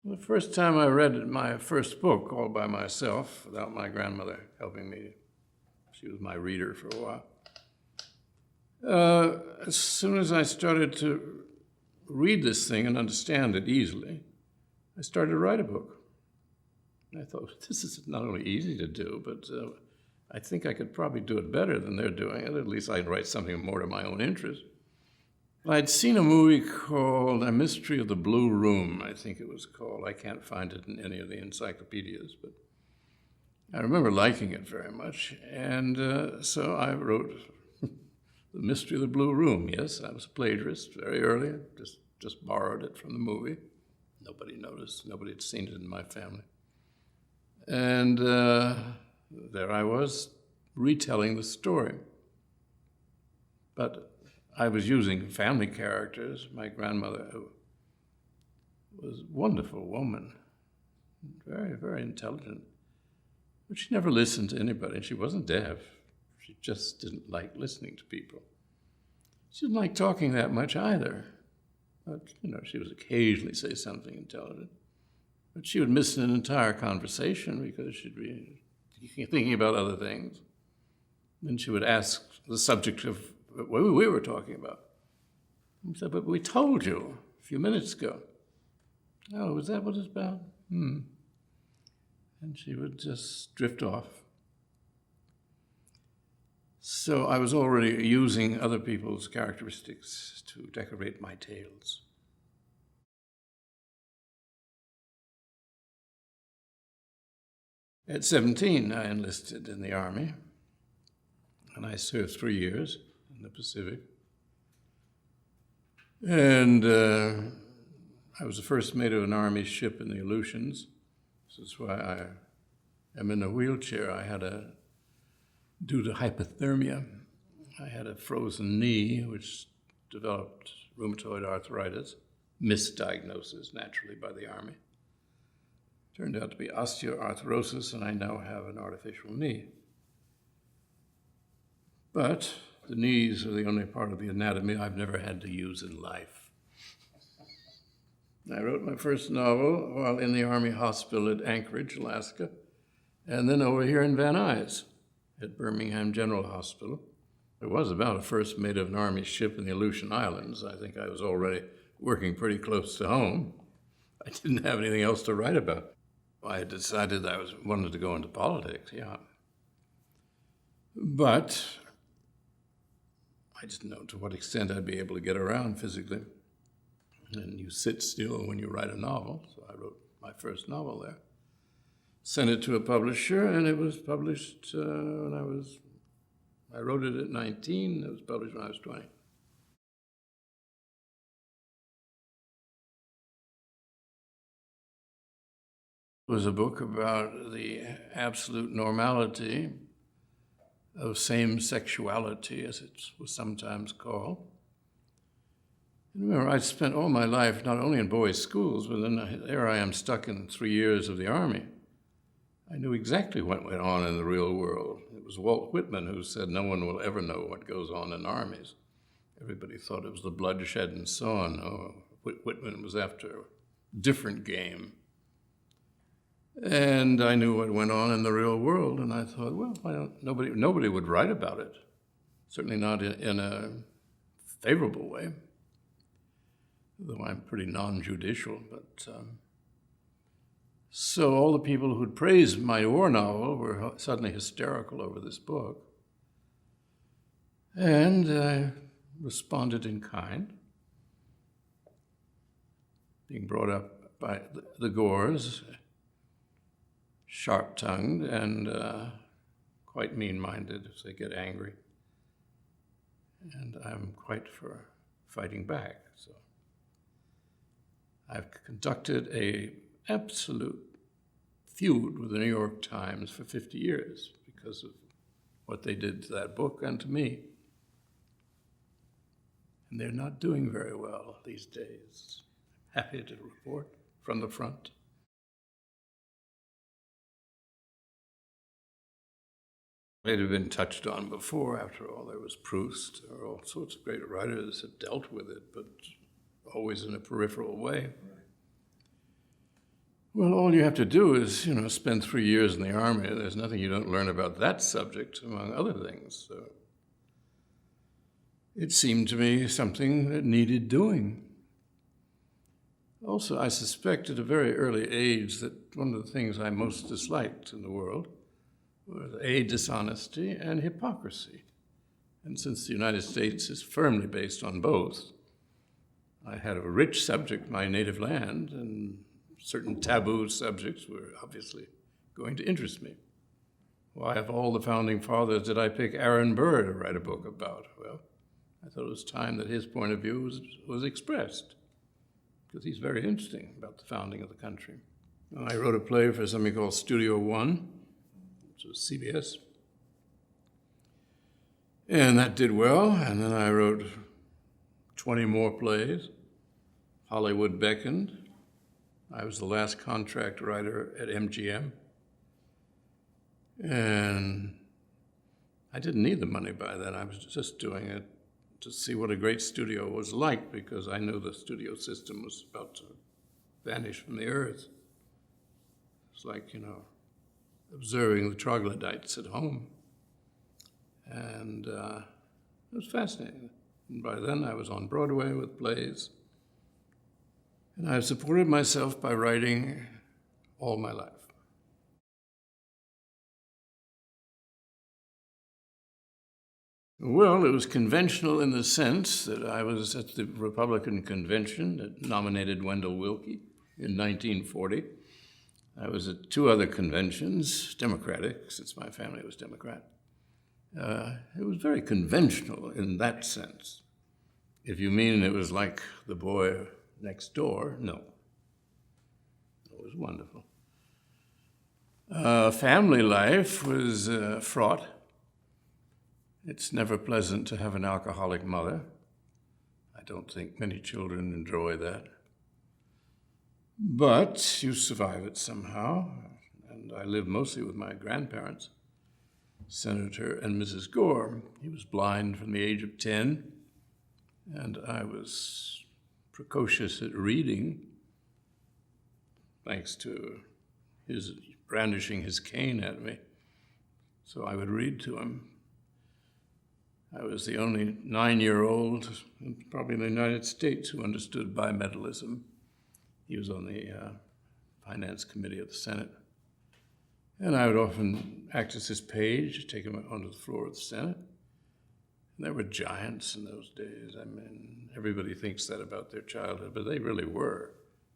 The first time I read my first book all by myself, without my grandmother helping me, she was my reader for a while. As soon as I started to read this thing and understand it easily, I started to write a book. I thought, this is not only easy to do, but I think I could probably do it better than they're doing it. At least I'd write something more to my own interest. I'd seen a movie called A Mystery of the Blue Room, I think it was called. I can't find it in any of the encyclopedias, but I remember liking it very much. And so I wrote The Mystery of the Blue Room. Yes, I was a plagiarist very early. Just borrowed it from the movie. Nobody noticed. Nobody had seen it in my family. And there I was, retelling the story. But I was using family characters. My grandmother, who was a wonderful woman, very, very intelligent, but she never listened to anybody. She wasn't deaf. She just didn't like listening to people. She didn't like talking that much either. But, she would occasionally say something intelligent. But she would miss an entire conversation because she'd be thinking about other things. Then she would ask the subject of what we were talking about. I said, but we told you a few minutes ago. Oh, was that what it's about? And she would just drift off. So I was already using other people's characteristics to decorate my tales. At 17, I enlisted in the Army, and I served 3 years in the Pacific. And I was the first mate of an Army ship in the Aleutians. This is why I am in a wheelchair. Due to hypothermia, I had a frozen knee, which developed rheumatoid arthritis, misdiagnosis naturally by the Army. Turned out to be osteoarthrosis, and I now have an artificial knee. But the knees are the only part of the anatomy I've never had to use in life. I wrote my first novel while in the Army hospital at Anchorage, Alaska, and then over here in Van Nuys at Birmingham General Hospital. It was about a first mate of an Army ship in the Aleutian Islands. I think I was already working pretty close to home. I didn't have anything else to write about. I had decided I wanted to go into politics, yeah. But I didn't know to what extent I'd be able to get around physically. And you sit still when you write a novel, so I wrote my first novel there. Sent it to a publisher, and it was published when I wrote it at 19, it was published when I was 20. It was a book about the absolute normality of same sexuality, as it was sometimes called. And remember, I'd spent all my life not only in boys' schools, but then there I am stuck in 3 years of the Army. I knew exactly what went on in the real world. It was Walt Whitman who said, no one will ever know what goes on in armies. Everybody thought it was the bloodshed and so on. Oh, Whitman was after a different game. And I knew what went on in the real world, and I thought, well, nobody would write about it. Certainly not in a favorable way, though I'm pretty non-judicial, but... So all the people who'd praised my war novel were suddenly hysterical over this book. And I responded in kind, being brought up by the Gores, sharp-tongued and quite mean-minded if they get angry. And I'm quite for fighting back. So I've conducted an absolute feud with the New York Times for 50 years because of what they did to that book and to me. And they're not doing very well these days. Happy to report from the front. It had been touched on before. After all, there was Proust. There were all sorts of great writers that dealt with it, but always in a peripheral way. Well, all you have to do is, spend 3 years in the Army. There's nothing you don't learn about that subject, among other things. So it seemed to me something that needed doing. Also, I suspect at a very early age that one of the things I most disliked in the world was dishonesty and hypocrisy. And since the United States is firmly based on both, I had a rich subject, my native land, and certain taboo subjects were obviously going to interest me. Why, of all the founding fathers, did I pick Aaron Burr to write a book about? Well, I thought it was time that his point of view was expressed, because he's very interesting about the founding of the country. I wrote a play for something called Studio One, which was CBS, and that did well. And then I wrote 20 more plays. Hollywood beckoned. I was the last contract writer at MGM. And I didn't need the money by then. I was just doing it to see what a great studio was like, because I knew the studio system was about to vanish from the earth. It's like, observing the troglodytes at home. And it was fascinating. And by then I was on Broadway with plays. And I've supported myself by writing all my life. Well, it was conventional in the sense that I was at the Republican convention that nominated Wendell Willkie in 1940. I was at 2 other conventions, Democratic, since my family was Democrat. It was very conventional in that sense. If you mean it was like the boy next door, no. It was wonderful. Family life was fraught. It's never pleasant to have an alcoholic mother. I don't think many children enjoy that. But you survive it somehow. And I lived mostly with my grandparents, Senator and Mrs. Gore. He was blind from the age of 10, and I was precocious at reading, thanks to his brandishing his cane at me. So I would read to him. I was the only 9-year-old, probably in the United States, who understood bimetallism. He was on the Finance Committee of the Senate. And I would often act as his page, take him onto the floor of the Senate. And there were giants in those days. I mean, everybody thinks that about their childhood, but they really were.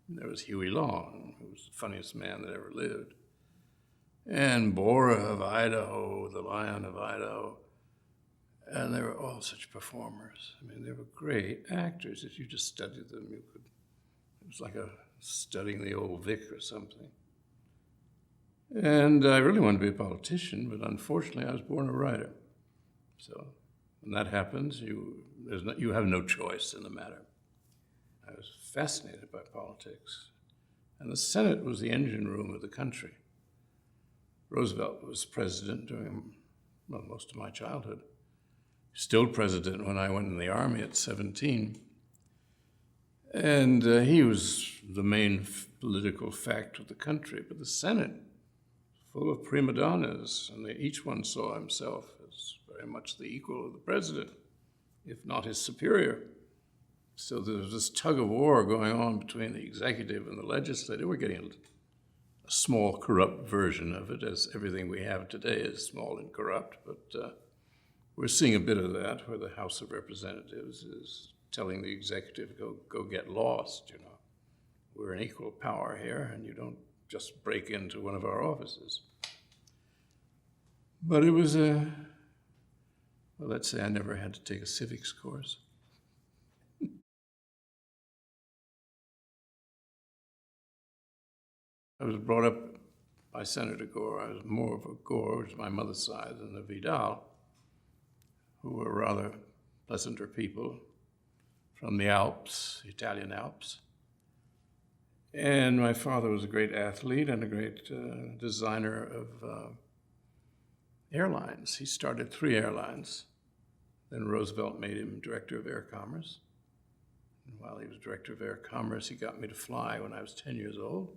There was Huey Long, who was the funniest man that ever lived. And Bora of Idaho, the Lion of Idaho. And they were all such performers. I mean, they were great actors. If you just studied them, it was like studying the old Vic or something. And I really wanted to be a politician, but unfortunately I was born a writer. So when that happens, you have no choice in the matter. I was fascinated by politics. And the Senate was the engine room of the country. Roosevelt was president during most of my childhood. Still president when I went in the Army at 17. And he was the main political fact of the country. But the Senate, full of prima donnas, and each one saw himself as very much the equal of the president, if not his superior. So there was this tug of war going on between the executive and the legislative. We're getting a small, corrupt version of it, as everything we have today is small and corrupt. But we're seeing a bit of that, where the House of Representatives is telling the executive, go get lost, We're an equal power here, and you don't just break into one of our offices. But it was let's say I never had to take a civics course. I was brought up by Senator Gore. I was more of a Gore, which is my mother's side, than a Vidal, who were rather pleasanter people from the Alps, the Italian Alps. And my father was a great athlete and a great designer of airlines. He started 3 airlines. Then Roosevelt made him director of air commerce. And while he was director of air commerce, he got me to fly when I was 10 years old.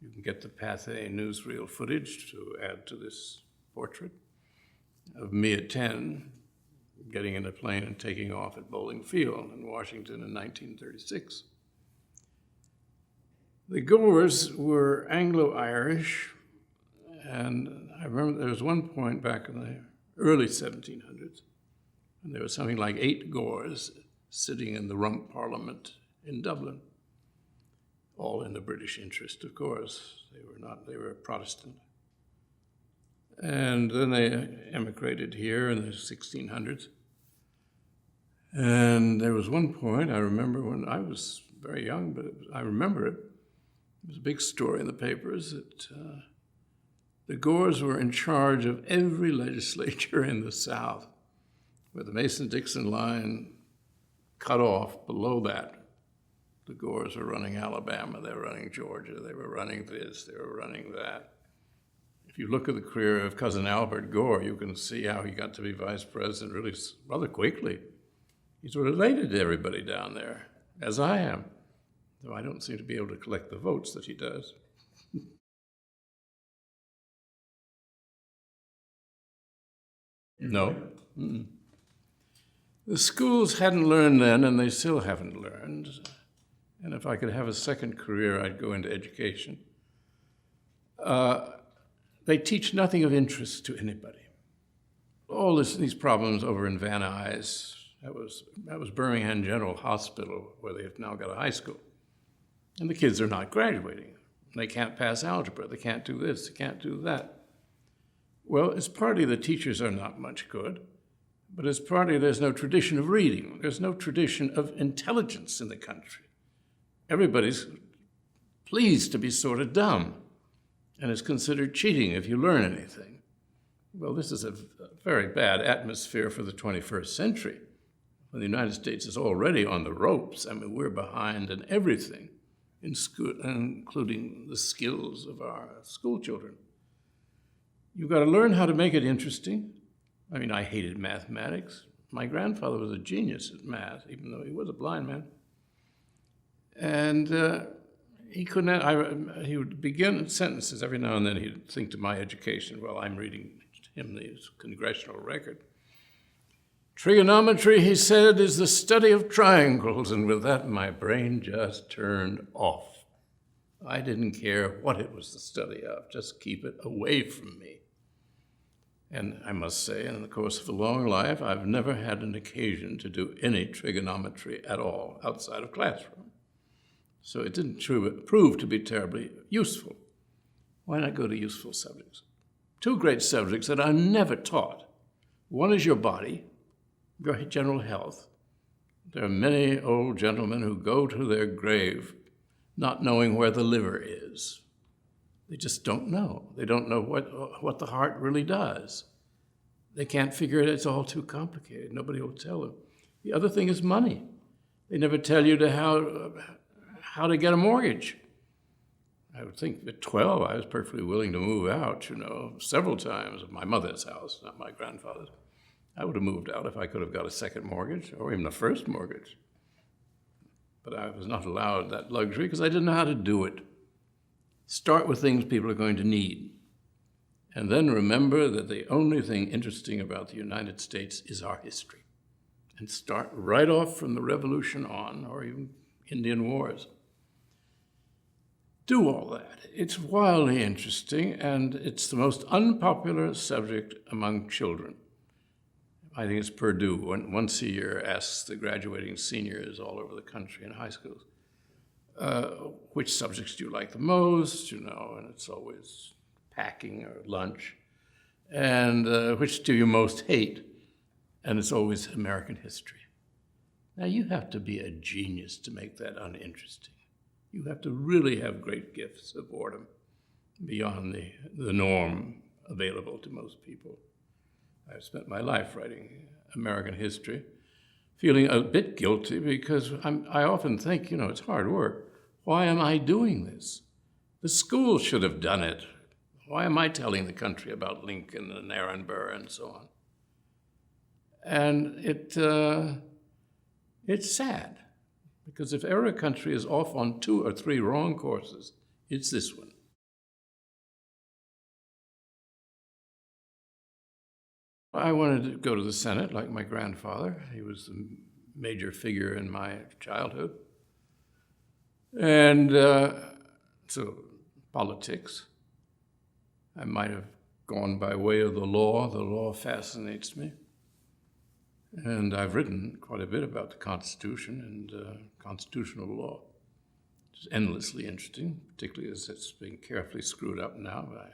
You can get the Pathé newsreel footage to add to this portrait of me at 10, getting in a plane and taking off at Bowling Field in Washington in 1936. The Gores were Anglo-Irish, and I remember there was one point back in the early 1700s, and there was something like 8 Gores sitting in the Rump Parliament in Dublin, all in the British interest, of course. They were Protestant. And then they emigrated here in the 1600s. And there was one point, I remember when I was very young, but I remember it. It was a big story in the papers that the Gores were in charge of every legislature in the South, where the Mason-Dixon line cut off. Below that, the Gores were running Alabama, they were running Georgia, they were running this, they were running that. If you look at the career of Cousin Albert Gore, you can see how he got to be vice president really rather quickly. He's related to everybody down there, as I am, though I don't seem to be able to collect the votes that he does. No. Mm-mm. The schools hadn't learned then, and they still haven't learned. And if I could have a second career, I'd go into education. They teach nothing of interest to anybody. All these problems over in Van Nuys, that was Birmingham General Hospital, where they have now got a high school. And the kids are not graduating. They can't pass algebra, they can't do this, they can't do that. Well, it's partly the teachers are not much good, but it's partly there's no tradition of reading. There's no tradition of intelligence in the country. Everybody's pleased to be sort of dumb, and it's considered cheating if you learn anything. Well, this is a very bad atmosphere for the 21st century, when the United States is already on the ropes. I mean, we're behind in everything, in school, including the skills of our school children. You've got to learn how to make it interesting. I mean, I hated mathematics. My grandfather was a genius at math, even though he was a blind man. And he he would begin sentences every now and then. He'd think to my education while I'm reading him the congressional record. Trigonometry, he said, is the study of triangles. And with that, my brain just turned off. I didn't care what it was the study of, just keep it away from me. And I must say, in the course of a long life, I've never had an occasion to do any trigonometry at all outside of classroom. So it didn't prove to be terribly useful. Why not go to useful subjects? 2 great subjects that are never taught. One is your body, your general health. There are many old gentlemen who go to their grave not knowing where the liver is. They just don't know. They don't know what the heart really does. They can't figure it. It's all too complicated. Nobody will tell them. The other thing is money. They never tell you how to get a mortgage. I would think at 12, I was perfectly willing to move out, several times of my mother's house, not my grandfather's. I would have moved out if I could have got a second mortgage or even a first mortgage. But I was not allowed that luxury because I didn't know how to do it. Start with things people are going to need. And then remember that the only thing interesting about the United States is our history. And start right off from the Revolution on, or even Indian Wars. Do all that. It's wildly interesting, and it's the most unpopular subject among children. I think it's Purdue, once a year, asks the graduating seniors all over the country in high schools, which subjects do you like the most, and it's always packing or lunch, and which do you most hate, and it's always American history. Now, you have to be a genius to make that uninteresting. You have to really have great gifts of boredom beyond the norm available to most people. I've spent my life writing American history, feeling a bit guilty because I often think, it's hard work. Why am I doing this? The school should have done it. Why am I telling the country about Lincoln and Aaron Burr and so on? And it's sad, because if ever a country is off on 2 or 3 wrong courses, it's this one. I wanted to go to the Senate like my grandfather. He was the major figure in my childhood. And so politics. I might have gone by way of the law. The law fascinates me. And I've written quite a bit about the Constitution and constitutional law. It's endlessly interesting, particularly as it's being carefully screwed up now by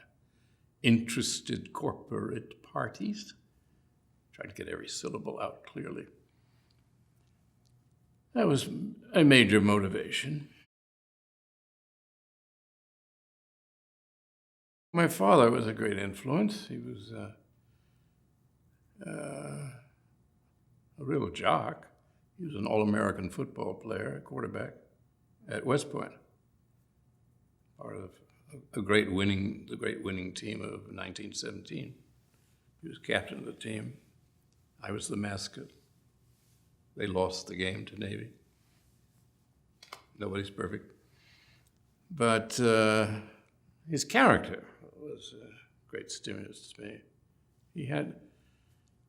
interested corporate parties. Try to get every syllable out clearly. That was a major motivation. My father was a great influence. He was a real jock. He was an all-American football player, a quarterback at West Point, part of the great winning team of 1917. He was captain of the team. I was the mascot. They lost the game to Navy. Nobody's perfect. But his character was a great stimulus to me. He had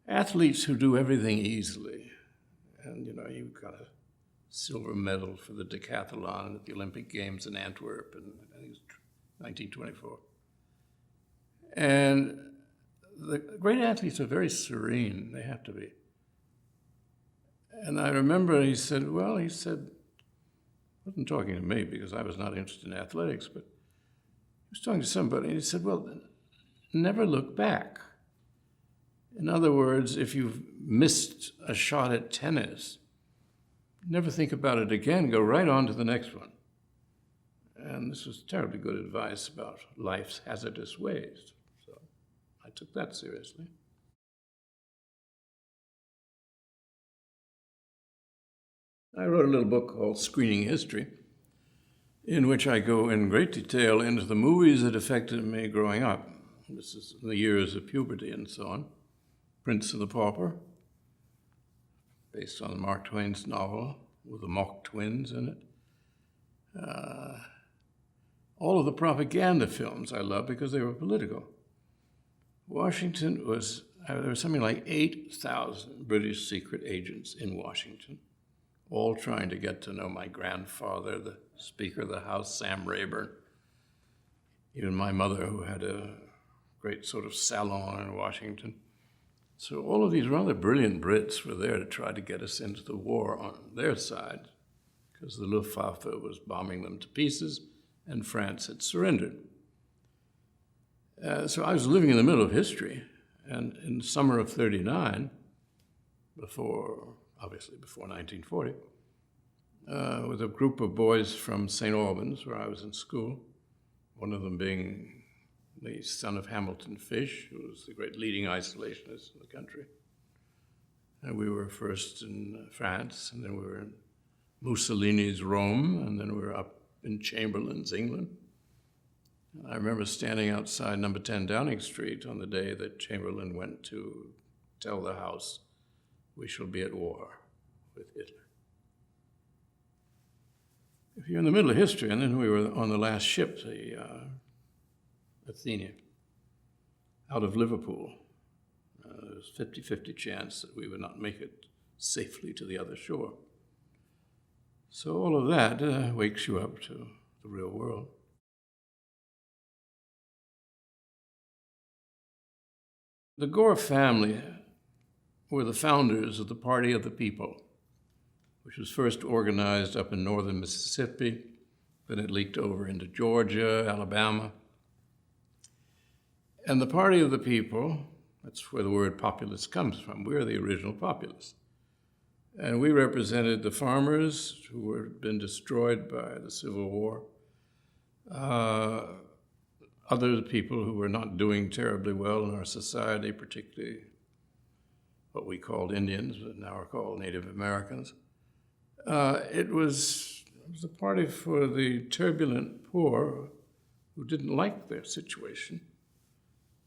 athletes who do everything easily. And, you got a silver medal for the decathlon at the Olympic Games in Antwerp in 1924. And the great athletes are very serene. They have to be. And I remember he said, he wasn't talking to me because I was not interested in athletics, but he was talking to somebody, and he said, never look back. In other words, if you've missed a shot at tennis, never think about it again, go right on to the next one. And this was terribly good advice about life's hazardous ways. So I took that seriously. I wrote a little book called Screening History, in which I go in great detail into the movies that affected me growing up. This is the years of puberty and so on. Prince of the Pauper, based on Mark Twain's novel with the Mock twins in it. All of the propaganda films I love because they were political. Washington was, there was something like 8,000 British secret agents in Washington, all trying to get to know my grandfather, the Speaker of the House, Sam Rayburn, even my mother, who had a great sort of salon in Washington. So all of these rather brilliant Brits were there to try to get us into the war on their side, because the Luftwaffe was bombing them to pieces and France had surrendered. So I was living in the middle of history, and in the summer of '39, obviously before 1940, with a group of boys from St. Albans, where I was in school, one of them being the son of Hamilton Fish, who was the great leading isolationist in the country. And we were first in France, and then we were in Mussolini's Rome, and then we were up in Chamberlain's England. And I remember standing outside number 10 Downing Street on the day that Chamberlain went to tell the House, we shall be at war with Hitler. If you're in the middle of history, and then we were on the last ship, the Athenia, out of Liverpool. There was a 50-50 chance that we would not make it safely to the other shore. So all of that wakes you up to the real world. The Gore family were the founders of the Party of the People, which was first organized up in northern Mississippi, then it leaked over into Georgia, Alabama. And the Party of the People, that's where the word populist comes from. We're the original populists. And we represented the farmers who had been destroyed by the Civil War, other people who were not doing terribly well in our society, particularly what we called Indians, but now are called Native Americans. It was a party for the turbulent poor who didn't like their situation.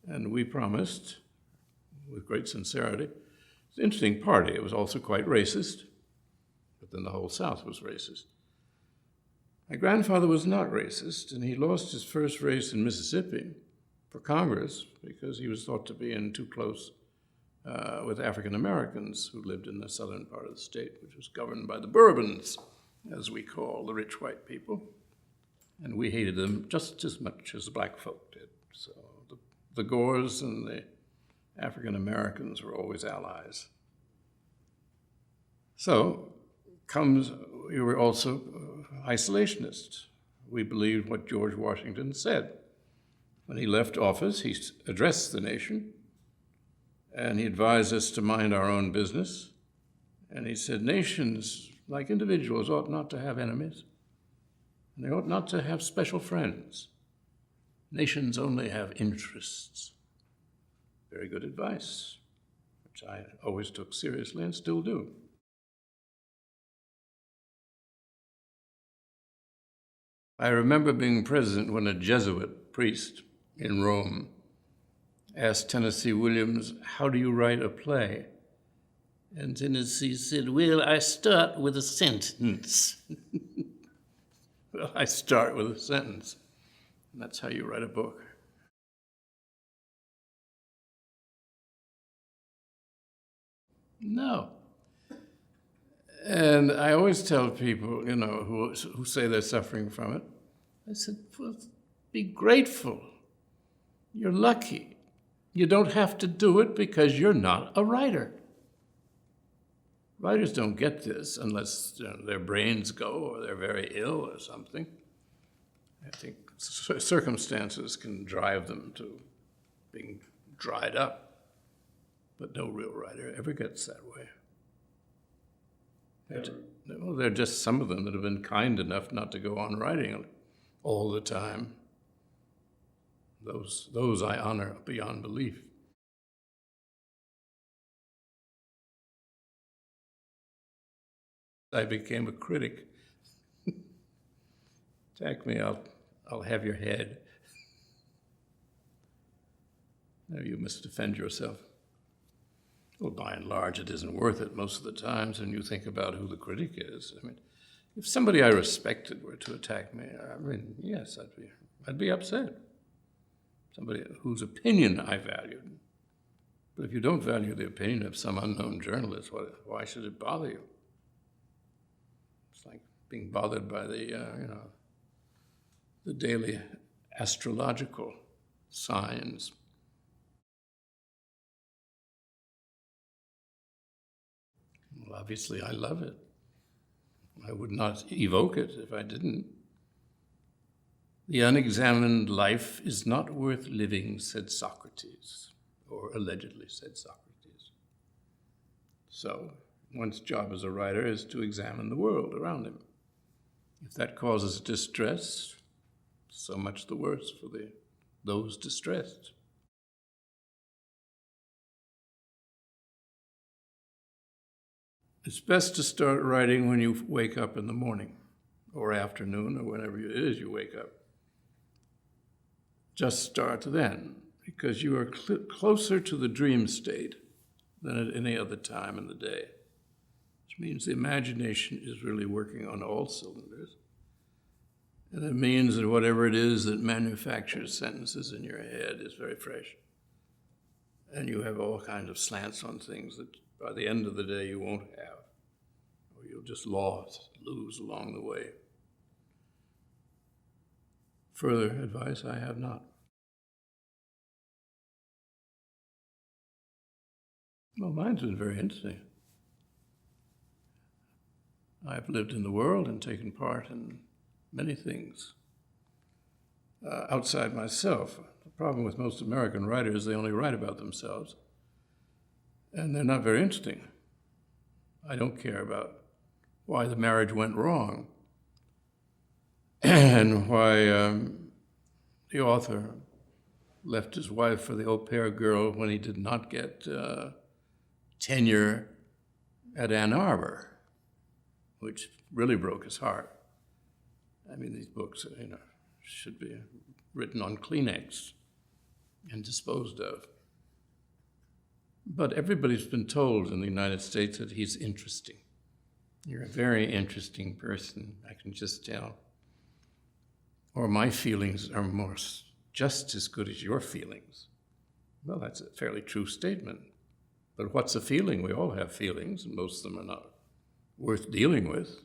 And we promised, with great sincerity, it's an interesting party. It was also quite racist, but then the whole South was racist. My grandfather was not racist, and he lost his first race in Mississippi for Congress because he was thought to be in too close with African Americans who lived in the southern part of the state, which was governed by the Bourbons, as we call the rich white people. And we hated them just as much as black folk did. So the Gores and the African Americans were always allies. So we were also isolationists. We believed what George Washington said. When he left office, he addressed the nation, and he advised us to mind our own business. And he said, nations, like individuals, ought not to have enemies, and they ought not to have special friends. Nations only have interests. Very good advice, which I always took seriously and still do. I remember being present when a Jesuit priest in Rome asked Tennessee Williams, "How do you write a play?" And Tennessee said, "Well, I start with a sentence." Well, I start with a sentence. And that's how you write a book. No. And I always tell people, who say they're suffering from it, I said, well, be grateful. You're lucky. You don't have to do it because you're not a writer. Writers don't get this unless their brains go or they're very ill or something. I think circumstances can drive them to being dried up, but no real writer ever gets that way. There are just some of them that have been kind enough not to go on writing all the time. Those I honor beyond belief. I became a critic. Attack me, I'll have your head. No, you must defend yourself. Well, by and large, it isn't worth it most of the times, and you think about who the critic is. I mean, if somebody I respected were to attack me, yes, I'd be upset. Somebody whose opinion I valued. But if you don't value the opinion of some unknown journalist, why should it bother you? It's like being bothered by the daily astrological signs. Well, obviously, I love it. I would not evoke it if I didn't. The unexamined life is not worth living, said Socrates, or allegedly said Socrates. So, one's job as a writer is to examine the world around him. If that causes distress, so much the worse for those distressed. It's best to start writing when you wake up in the morning or afternoon or whenever it is you wake up. Just start then, because you are closer to the dream state than at any other time in the day, which means the imagination is really working on all cylinders. And it means that whatever it is that manufactures sentences in your head is very fresh. And you have all kinds of slants on things that by the end of the day you won't have, or you'll just lose along the way. Further advice I have not. Well, mine's been very interesting. I've lived in the world and taken part in many things outside myself. The problem with most American writers, they only write about themselves. And they're not very interesting. I don't care about why the marriage went wrong and why the author left his wife for the au pair girl when he did not get tenure at Ann Arbor, which really broke his heart. I mean, these books, should be written on Kleenex and disposed of. But everybody's been told in the United States that he's interesting. You're a very interesting person, I can just tell. Or my feelings are just as good as your feelings. Well, that's a fairly true statement. But what's a feeling? We all have feelings, and most of them are not worth dealing with.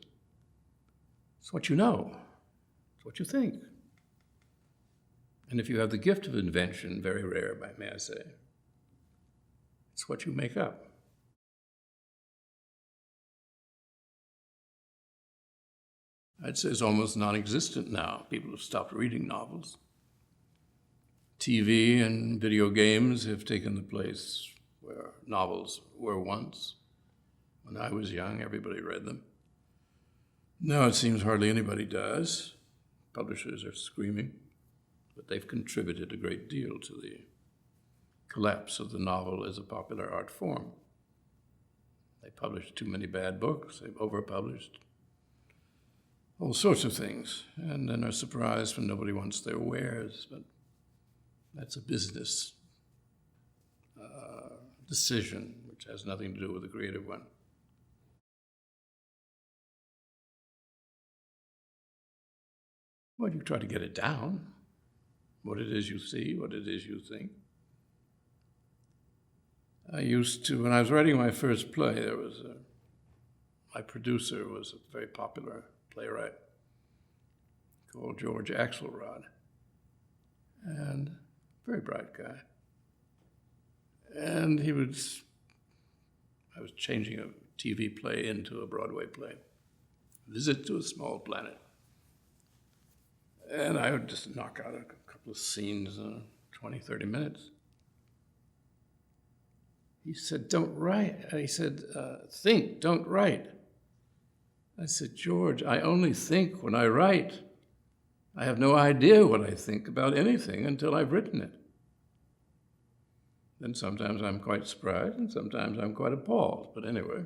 It's what you know. It's what you think. And if you have the gift of invention, very rare, may I say, it's what you make up. I'd say it's almost non-existent now. People have stopped reading novels. TV and video games have taken the place where novels were once. When I was young, everybody read them. Now it seems hardly anybody does. Publishers are screaming, but they've contributed a great deal to the collapse of the novel as a popular art form. They published too many bad books, they've overpublished all sorts of things, and then are surprised when nobody wants their wares, but that's a business decision, which has nothing to do with the creative one. Well, you try to get it down, what it is you see, what it is you think. I used to, when I was writing my first play, my producer was a very popular playwright called George Axelrod, and very bright guy. And I was changing a TV play into a Broadway play, Visit to a Small Planet. And I would just knock out a couple of scenes in 20, 30 minutes. He said, don't write. He said, think, don't write. I said, George, I only think when I write. I have no idea what I think about anything until I've written it. Then sometimes I'm quite surprised, and sometimes I'm quite appalled. But anyway,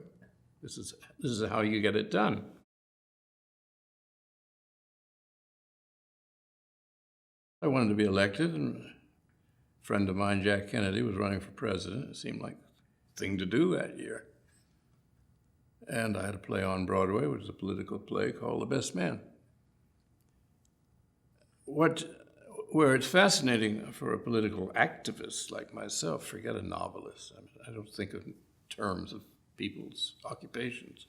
this is how you get it done. I wanted to be elected, and a friend of mine, Jack Kennedy, was running for president. It seemed like the thing to do that year. And I had a play on Broadway, which is a political play called The Best Man. Where it's fascinating for a political activist like myself, forget a novelist. I mean, I don't think in terms of people's occupations.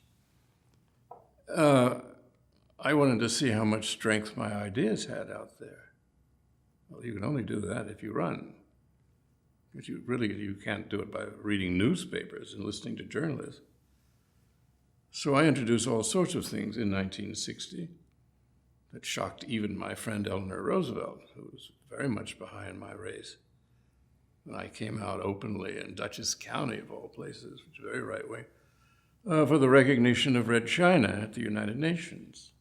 I wanted to see how much strength my ideas had out there. Well, you can only do that if you run. But you can't do it by reading newspapers and listening to journalists. So I introduced all sorts of things in 1960 that shocked even my friend Eleanor Roosevelt, who was very much behind my race. When I came out openly in Dutchess County, of all places, which is very right-wing, for the recognition of Red China at the United Nations.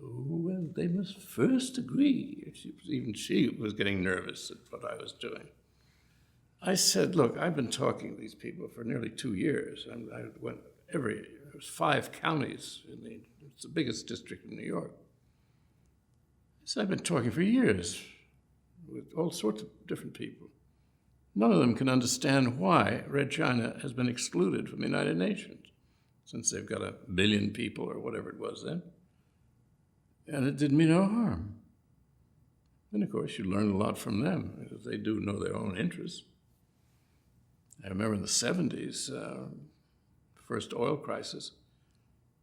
Oh, well, they must first agree. Even she was getting nervous at what I was doing. I said, look, I've been talking to these people for nearly 2 years, and I went there was 5 counties, it's the biggest district in New York. So I've been talking for years with all sorts of different people. None of them can understand why Red China has been excluded from the United Nations, since they've got 1 billion people or whatever it was then. And it did me no harm. And of course, you learn a lot from them, because they do know their own interests. I remember in the 70s, first oil crisis,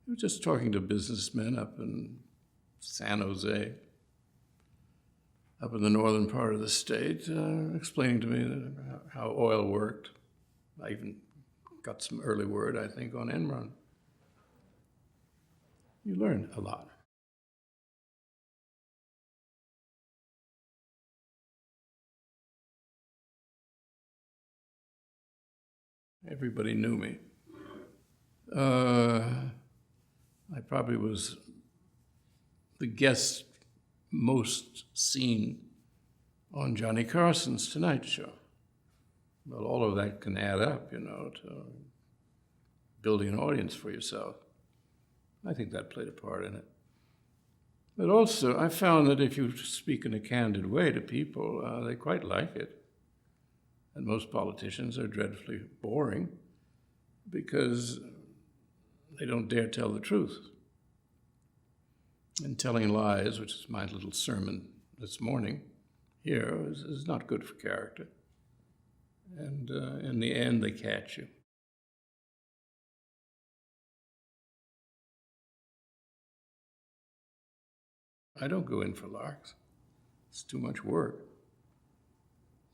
I was just talking to businessmen up in San Jose, up in the northern part of the state, explaining to me how oil worked. I even got some early word, I think, on Enron. You learn a lot. Everybody knew me. I probably was the guest most seen on Johnny Carson's Tonight Show. Well, all of that can add up, to building an audience for yourself. I think that played a part in it. But also, I found that if you speak in a candid way to people, they quite like it. And most politicians are dreadfully boring because they don't dare tell the truth. And telling lies, which is my little sermon this morning here, is not good for character. And in the end, they catch you. I don't go in for larks. It's too much work.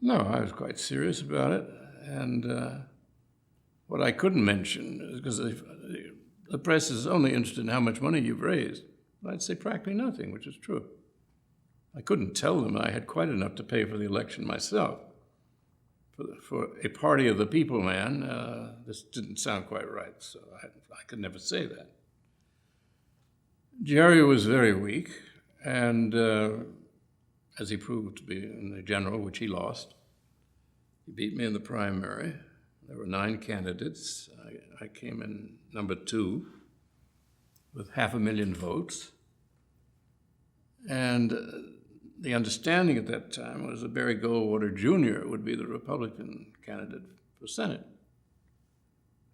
No, I was quite serious about it. And what I couldn't mention is because the press is only interested in how much money you've raised. I'd say practically nothing, which is true. I couldn't tell them I had quite enough to pay for the election myself. For a party of the people man, this didn't sound quite right, so I could never say that. Jerry was very weak, and as he proved to be in the general, which he lost, he beat me in the primary. There were 9 candidates. I came in number 2 with 500,000 votes. And the understanding at that time was that Barry Goldwater Jr. would be the Republican candidate for Senate.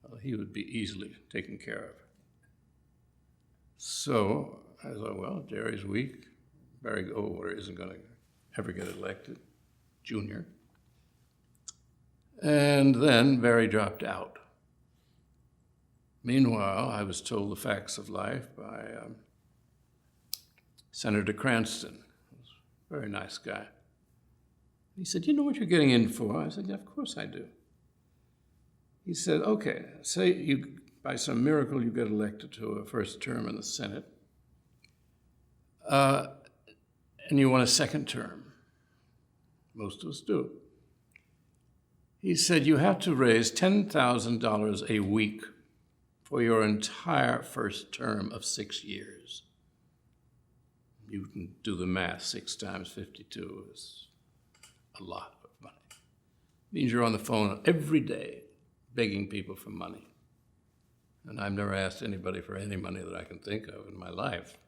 Well, he would be easily taken care of. So I thought, well, Jerry's weak. Barry Goldwater isn't going to ever get elected, Jr. And then Barry dropped out. Meanwhile, I was told the facts of life by Senator Cranston. He was a very nice guy. He said, "You know what you're getting in for?" I said, "Yeah, of course I do." He said, "Okay, say you, by some miracle, you get elected to a first term in the Senate, and you want a second term. Most of us do." He said, "You have to raise $10,000 a week for your entire first term of 6 years." You can do the math. 6 times 52 is a lot of money. It means you're on the phone every day begging people for money. And I've never asked anybody for any money that I can think of in my life.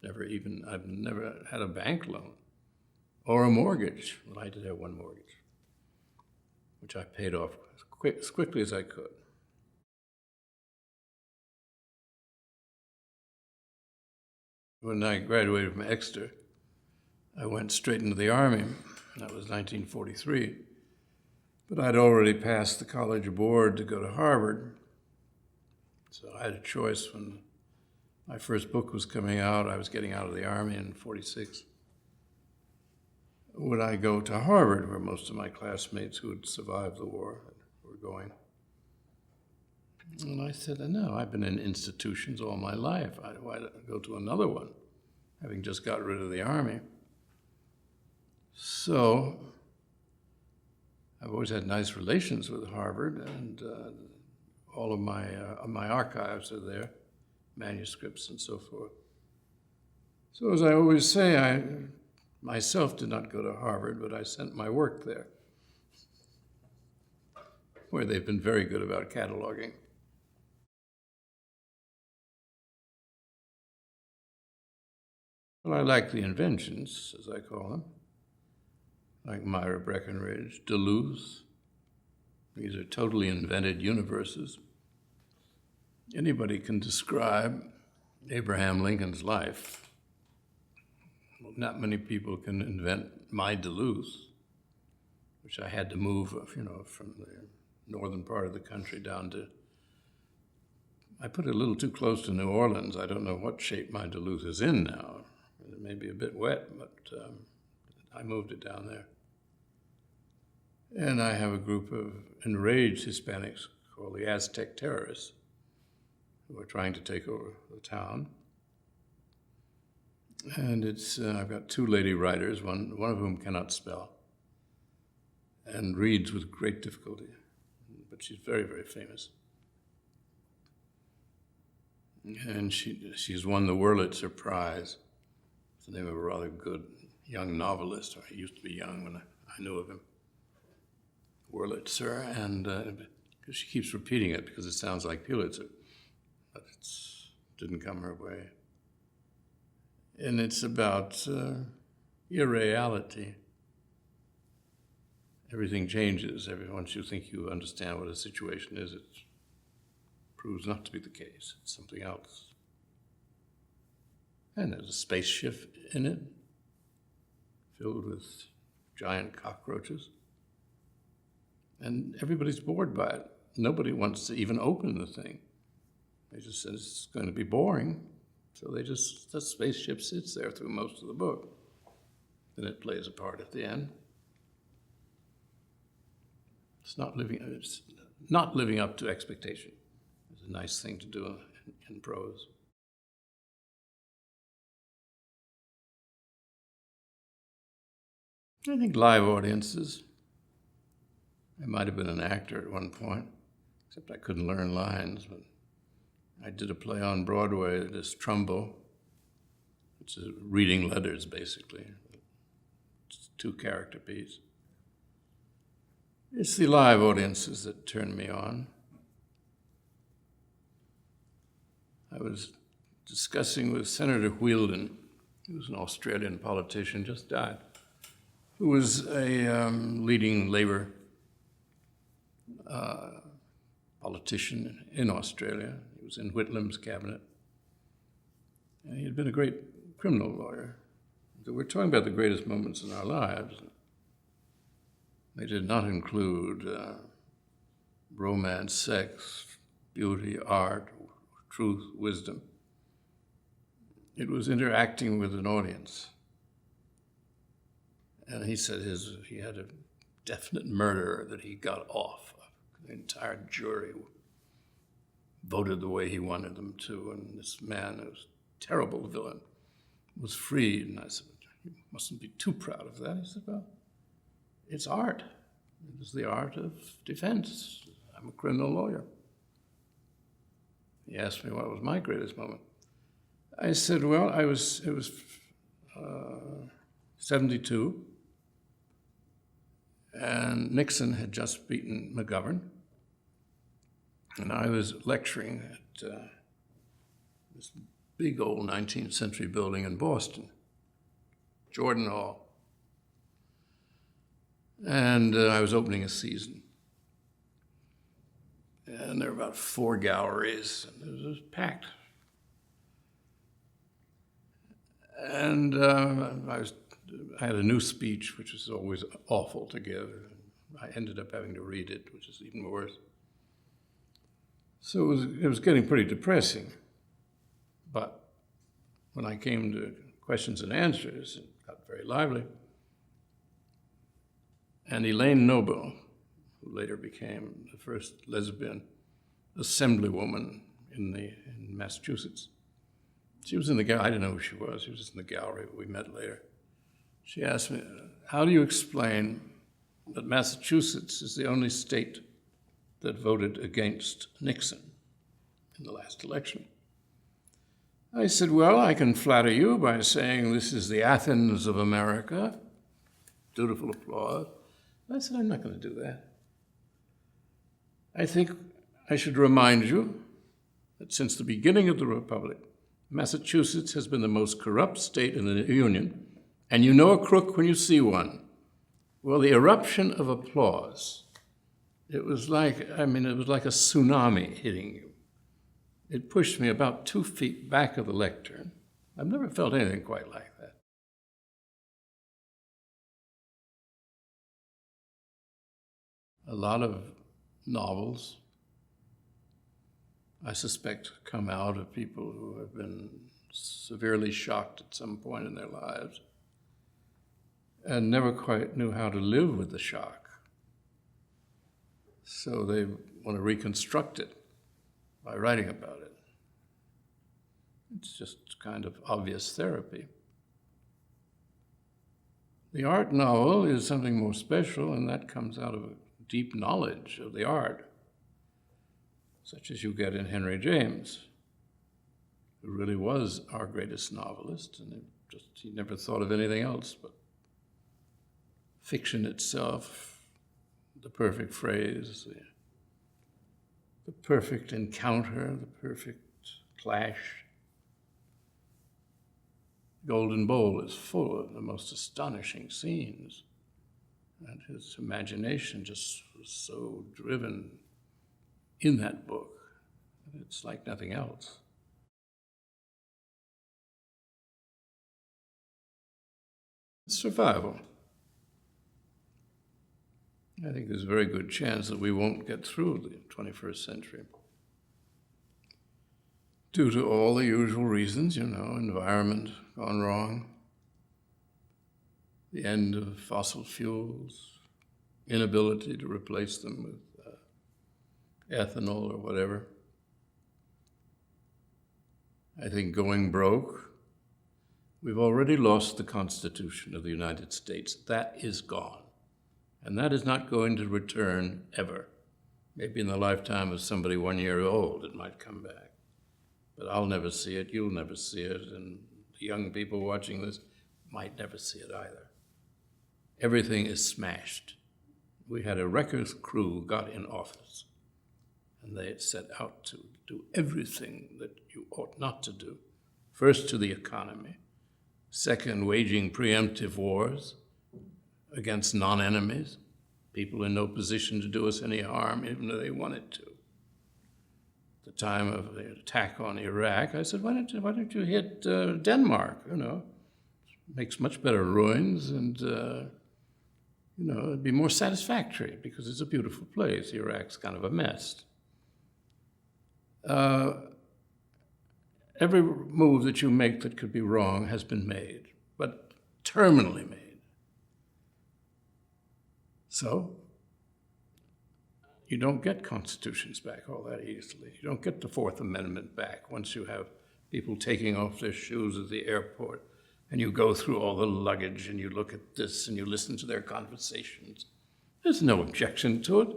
I've never had a bank loan or a mortgage. Well, I did have one mortgage, which I paid off as quickly as I could. When I graduated from Exeter, I went straight into the Army. That was 1943. But I'd already passed the college board to go to Harvard. So I had a choice when my first book was coming out. I was getting out of the Army in 46. Would I go to Harvard, where most of my classmates who had survived the war were going? And I said, "No, I've been in institutions all my life. Why go to another one, having just got rid of the Army?" So I've always had nice relations with Harvard, and all of my archives are there, manuscripts and so forth. So as I always say, I myself did not go to Harvard, but I sent my work there, where they've been very good about cataloging. Well, I like the inventions, as I call them, like Myra Breckinridge, Duluth. These are totally invented universes. Anybody can describe Abraham Lincoln's life. Well, not many people can invent my Duluth, which I had to move, from the northern part of the country down to. I put it a little too close to New Orleans. I don't know what shape my Duluth is in now. It may be a bit wet, but I moved it down there. And I have a group of enraged Hispanics called the Aztec terrorists who are trying to take over the town. And I've got 2 lady writers, one of whom cannot spell and reads with great difficulty, but she's very, very famous. And she's won the Wurlitzer Prize. It's the name of a rather good young novelist, or he used to be young when I knew of him. Wurlitzer, and because she keeps repeating it because it sounds like Pulitzer, but it didn't come her way. And it's about irreality. Everything changes. Once you think you understand what a situation is, it proves not to be the case. It's something else. And there's a spaceship in it, filled with giant cockroaches. And everybody's bored by it. Nobody wants to even open the thing. They just said it's going to be boring. So the spaceship sits there through most of the book. Then it plays a part at the end. It's not living up to expectation. It's a nice thing to do in prose. I think live audiences. I might have been an actor at one point, except I couldn't learn lines. But I did a play on Broadway, this Trumbo, which is reading letters, basically. It's a two-character piece. It's the live audiences that turn me on. I was discussing with Senator Wheeldon, who was an Australian politician, just died, who was a leading Labour politician in Australia. He was in Whitlam's cabinet. And he had been a great criminal lawyer. So we're talking about the greatest moments in our lives. They did not include romance, sex, beauty, art, truth, wisdom. It was interacting with an audience. And he said he had a definite murderer that he got off. The entire jury voted the way he wanted them to, and this man, who was a terrible villain, was freed. And I said, you mustn't be too proud of that. He said, well, it's art. It is the art of defense. I'm a criminal lawyer. He asked me what was my greatest moment. I said, well, it was 72, and Nixon had just beaten McGovern, and I was lecturing at this big old 19th century building in Boston, Jordan Hall. And I was opening a season. And there were about 4 galleries, and it was packed. And I had a new speech, which was always awful to give. I ended up having to read it, which is even worse. So it was getting pretty depressing. But when I came to questions and answers, it got very lively. And Elaine Noble, who later became the first lesbian assemblywoman in Massachusetts, she was in the gallery. I didn't know who she was. She was just in the gallery, but we met later. She asked me, how do you explain that Massachusetts is the only state that voted against Nixon in the last election? I said, well, I can flatter you by saying this is the Athens of America. Dutiful applause. I said, I'm not going to do that. I think I should remind you that since the beginning of the Republic, Massachusetts has been the most corrupt state in the Union, and you know a crook when you see one. Well, the eruption of applause, it was like a tsunami hitting you. It pushed me about 2 feet back of the lectern. I've never felt anything quite like that. A lot of novels, I suspect, come out of people who have been severely shocked at some point in their lives and never quite knew how to live with the shock. So they want to reconstruct it by writing about it. It's just kind of obvious therapy. The art novel is something more special, and that comes out of a deep knowledge of the art, such as you get in Henry James, who really was our greatest novelist, and he never thought of anything else but fiction itself, the perfect phrase, the perfect encounter, the perfect clash. Golden Bowl is full of the most astonishing scenes, and his imagination just was so driven in that book. It's like nothing else. Survival. I think there's a very good chance that we won't get through the 21st century. Due to all the usual reasons, environment gone wrong, the end of fossil fuels, inability to replace them with ethanol or whatever. I think going broke. We've already lost the Constitution of the United States. That is gone. And that is not going to return ever. Maybe in the lifetime of somebody 1 year old, it might come back. But I'll never see it, you'll never see it, and the young people watching this might never see it either. Everything is smashed. We had a wrecker's crew got in office, and they set out to do everything that you ought not to do. First, to the economy. Second, waging preemptive wars against non-enemies, people in no position to do us any harm, even though they wanted to. At the time of the attack on Iraq, I said, why don't you hit Denmark? Makes much better ruins, and it'd be more satisfactory because it's a beautiful place. Iraq's kind of a mess. Every move that you make that could be wrong has been made, but terminally made. So, you don't get constitutions back all that easily. You don't get the Fourth Amendment back once you have people taking off their shoes at the airport and you go through all the luggage and you look at this and you listen to their conversations. There's no objection to it.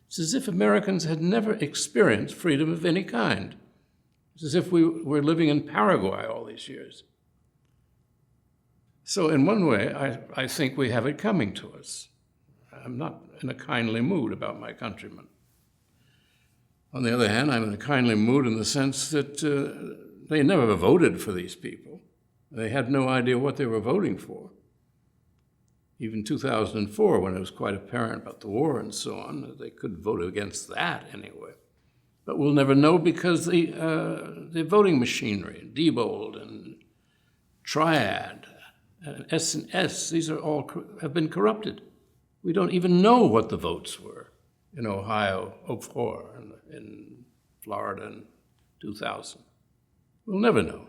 It's as if Americans had never experienced freedom of any kind. It's as if we were living in Paraguay all these years. So in one way, I think we have it coming to us. I'm not in a kindly mood about my countrymen. On the other hand, I'm in a kindly mood in the sense that they never voted for these people. They had no idea what they were voting for. Even 2004, when it was quite apparent about the war and so on, they could vote against that anyway. But we'll never know because the voting machinery, Diebold and Triad and S&S, these are all have been corrupted. We don't even know what the votes were in Ohio, 2004, and in Florida in 2000. We'll never know.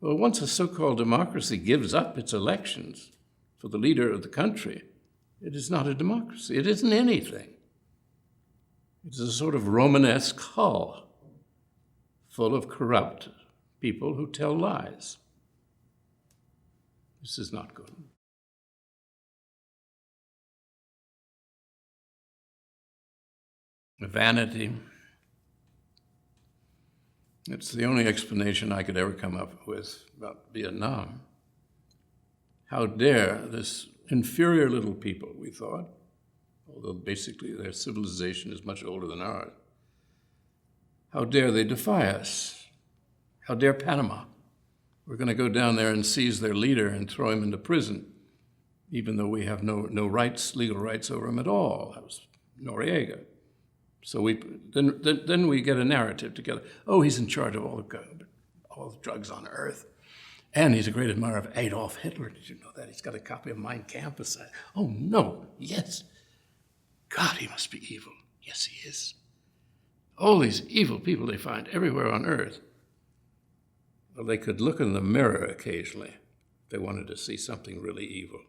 Well, once a so-called democracy gives up its elections for the leader of the country, it is not a democracy. It isn't anything. It's a sort of Romanesque hull full of corrupt people who tell lies. This is not good. Vanity. It's the only explanation I could ever come up with about Vietnam. How dare this inferior little people, we thought, although basically their civilization is much older than ours, how dare they defy us? How dare Panama? We're going to go down there and seize their leader and throw him into prison, even though we have no rights, legal rights over him at all. That was Noriega. So then we get a narrative together. Oh, he's in charge of all the drugs on earth. And he's a great admirer of Adolf Hitler. Did you know that? He's got a copy of Mein Kampf beside. Oh, no, yes. God, he must be evil. Yes, he is. All these evil people they find everywhere on earth. Well, they could look in the mirror occasionally if they wanted to see something really evil.